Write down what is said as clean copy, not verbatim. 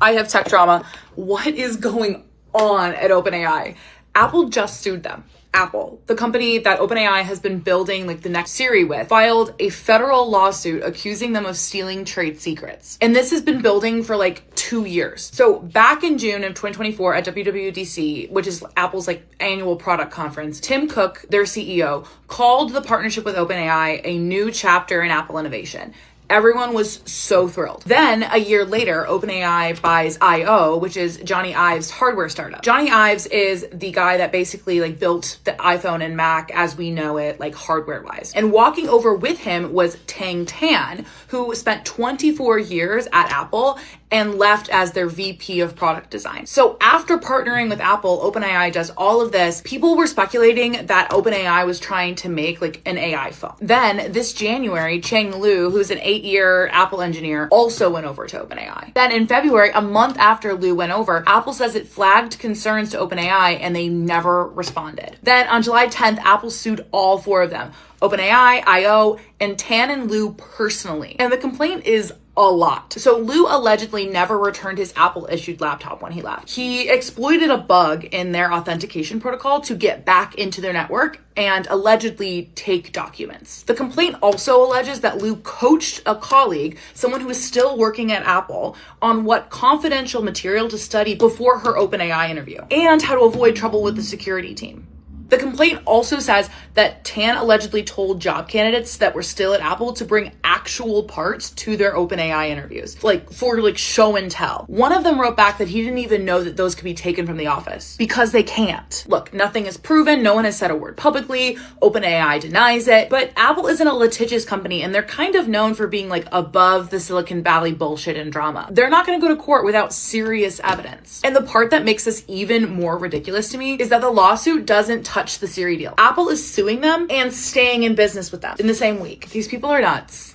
I have tech drama. What is going on at OpenAI? Apple just sued them. Apple, the company that OpenAI has been building like the next Siri with, filed a federal lawsuit accusing them of stealing trade secrets. And this has been building for like 2 years. So back in June of 2024 at WWDC, which is Apple's like annual product conference, Tim Cook, their CEO, called the partnership with OpenAI a new chapter in Apple innovation. Everyone was so thrilled. Then a year later, OpenAI buys I.O., which is Johnny Ives' hardware startup. Johnny Ives is the guy that basically like built the iPhone and Mac as we know it, like hardware wise. And walking over with him was Tang Tan, who spent 24 years at Apple and left as their VP of product design. So after partnering with Apple, OpenAI does all of this. People were speculating that OpenAI was trying to make like an AI phone. Then this January, Chang Liu, who's an 8-year Apple engineer, also went over to OpenAI. Then in February, a month after Liu went over, Apple says it flagged concerns to OpenAI and they never responded. Then on July 10th, Apple sued all 4 of them. OpenAI, I.O., and Tan and Liu personally. And the complaint is a lot. So Liu allegedly never returned his Apple-issued laptop when he left. He exploited a bug in their authentication protocol to get back into their network and allegedly take documents. The complaint also alleges that Liu coached a colleague, someone who is still working at Apple, on what confidential material to study before her OpenAI interview and how to avoid trouble with the security team. The complaint also says that Tan allegedly told job candidates that were still at Apple to bring actual parts to their OpenAI interviews, like for like show and tell. One of them wrote back that he didn't even know that those could be taken from the office because they can't. Look, nothing is proven. No one has said a word publicly. OpenAI denies it, but Apple isn't a litigious company and they're kind of known for being like above the Silicon Valley bullshit and drama. They're not going to go to court without serious evidence. And the part that makes this even more ridiculous to me is that the lawsuit doesn't touch the Siri deal. Apple is suing them and staying in business with them in the same week. These people are nuts.